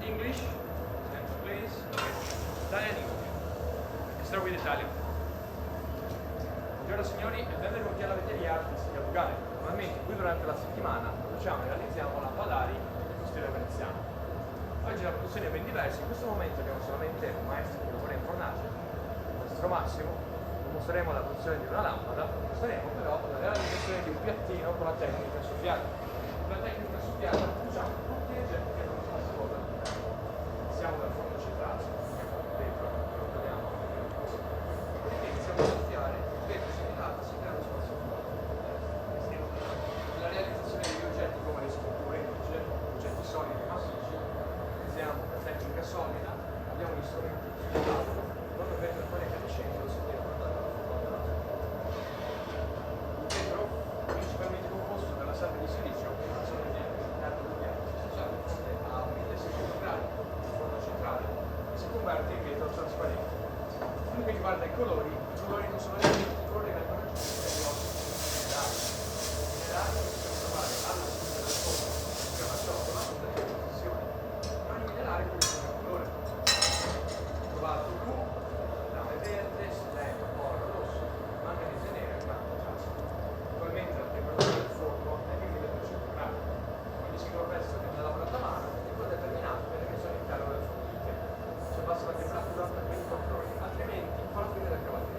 English? Yes, please. Italian English. Start with Italian. Buongiorno signori e benvenuti alla vetteria di Sicilia Lugane. Normalmente qui durante la settimana produciamo e realizziamo lampadari in stile veneziano. Oggi la produzione è ben diversa, in questo momento abbiamo solamente un maestro che lavora in fornace, il nostro Massimo. Mostreremo la produzione di una lampada, mostreremo però la realizzazione di un piattino con la tecnica soffiata. Con la tecnica soffiata usiamo tutti gli oggetti che non sono sopra. Siamo dal fondo centrale, dentro, lo togliamo, dopodiché iniziamo a soffiare, il vetro si dilata, si crea uno spazio vuoto. La realizzazione degli oggetti come le sculture, oggetti solidi e massicci, usiamo la tecnica solida, abbiamo gli strumenti sul tavolo, quando il vetro appare crescendo lo si deve portare alla fondo. Il vetro principalmente composto dalla sabbia di silicio che non sono niente di bianco, si usa di fronte a 1600 gradi di forno centrale e si converte in vetro trasparente. Per quello che riguarda i colori non sono elementi, i colori vengono aggiunti dagli ottimi minerali. I minerali che si possono trovare alla fine del forno, si chiama ciotola, delle posizioni. Ogni minerale produce un colore. Trovato blu, rame verde, slime, oro, rosso, manganese nero e bianco giallo. Attualmente la temperatura del forno è di 1200 gradi. Ogni singolo pezzo viene lavorato a mano e poi determinato per l'emissione all'interno del forno di tempo. Si abbassa la temperatura per 24 ore, altrimenti fa la fine del cavalletto.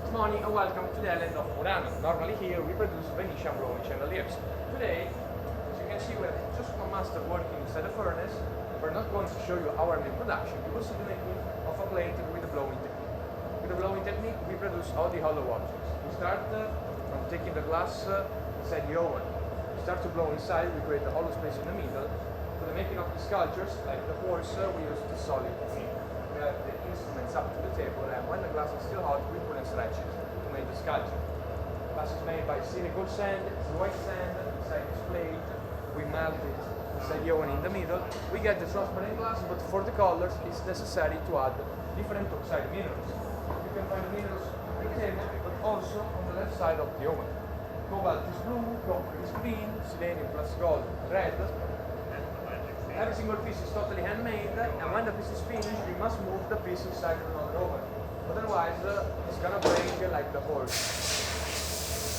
Good morning and welcome to the island of Murano. Normally here we produce Venetian blowing chandeliers. Today, as you can see, we have just one master working inside the furnace. We're not going to show you our main production. We will see the making of a plate with the blowing technique. With the blowing technique, we produce all the hollow objects. We start from taking the glass inside the oven. We start to blow inside, we create a hollow space in the middle. For the making of the sculptures, like the horse, we use the solid technique. We have the instruments up to the table, and when the glass is still hot, we pull and stretch it to make the sculpture. The glass is made by silicon sand, it's white sand inside this plate. We melt it inside the oven in the middle. We get the transparent glass, but for the colors, it's necessary to add different oxide minerals. You can find the minerals on the table, but also on the left side of the oven. Cobalt is blue, copper is green, selenium plus gold red. Every single piece is totally handmade, and when the piece is finished, we must move the piece inside another oven. Otherwise, it's gonna break like the horse.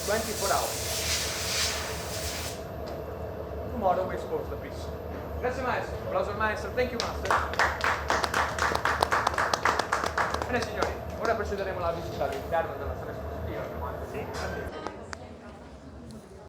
24 hours. Tomorrow we expose the piece. Grazie maestro, applauso al maestro, thank you master. Bene signori, ora procederemo alla visita all'interno della sala espositiva.